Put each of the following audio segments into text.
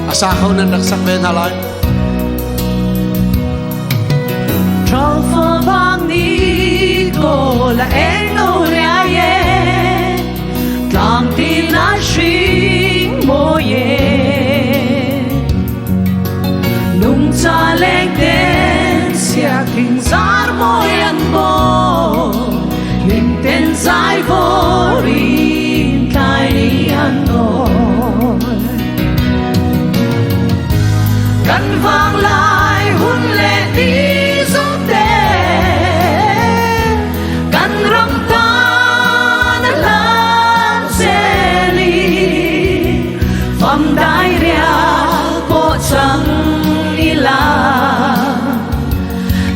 Asa khâu nên đặc sắc bên thà lại trong phố vang đi cô là em nô ria ye càng tin là sinh mô ye nung cha lên tên xia kinh zar môi ăn bò hình tên dài vô rin tai đi ăn nồi căn vang lại hun lệ đi gió tên căn râm ta đã lan xe ly phẩm đại ria bộ trắng đi là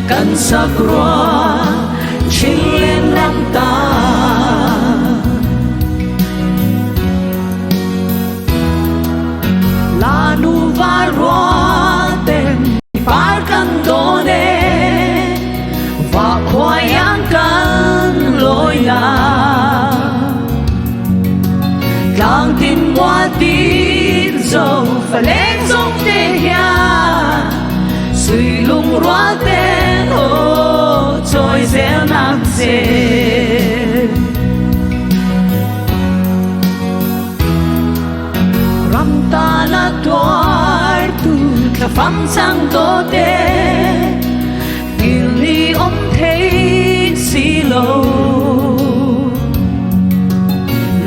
căn sắc roa chính lên năm ta la nu va roa tên par căn đone và khoai ăn căn lối na càng tin qua tin dầu phải lên giống thế ya suy lung roa tên ô trôi dẻo nặng dễ ram ta là toar tu là phăng sang tô tê tìm đi ôm thấy xì lâu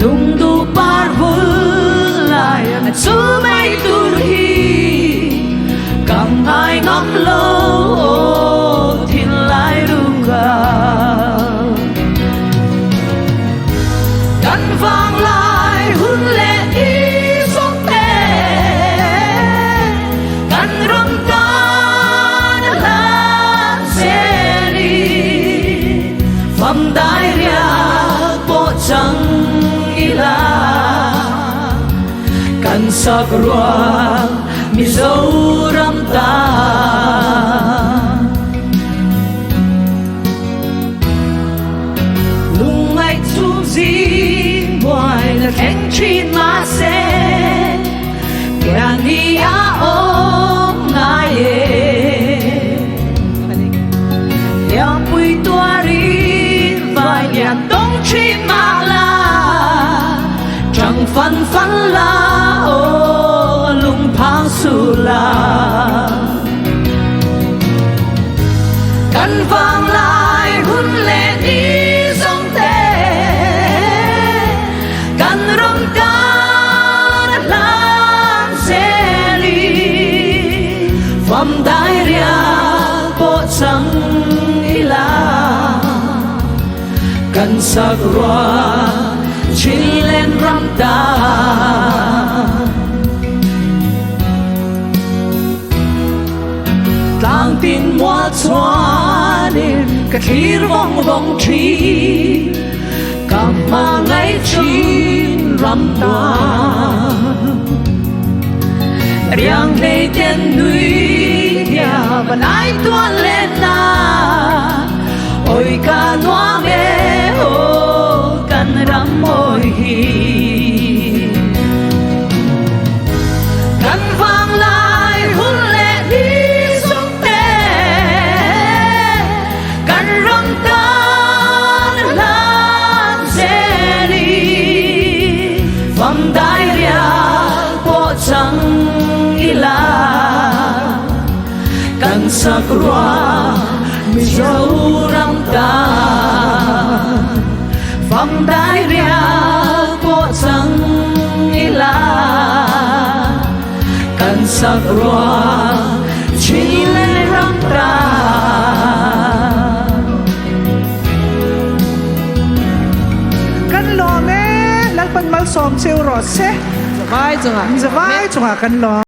lung tu par vơi lại chú mấy tu hi càng ai ngắm lâu thì lại đúng gạo căn vang lại hun lệ đi xuống tên căn râm ta đã lan xe đi phẩm đại ria bộ trắng y là căn sắc roa mi dấu râm ta lung ai chú gì ngoài là cánh chim mà sẽ càng đi á ôm ngài theo bụi tua đi và nhà đông chim mà là chẳng phân phân là ô lung phang su là căn vang lại hun lệ đi dòng tê căn râm ta đã lan xe ly phẩm đại ria bộ trắng y là căn sắc roa chỉ lên râm ta tang tin mua xóa nên cả khi vong vong chi cảm mà ngay chín râm ta riêng đây tên núi nhà và ai tuan lên na ôi ca noa mê ô căn rắm môi hi căn vang lại hun lệ đi xuống tên căn râm ta đã lan xe đi phẩm đại ria bộ trắng y là căn sắc roa mi dấu râm ta phẩm đại ria bộ trắng y là căn sắc roa chỉ lên râm ta căn lò mẹ lăng pan mal som siêu rọt xe vai chừng à vai chừng à căn lò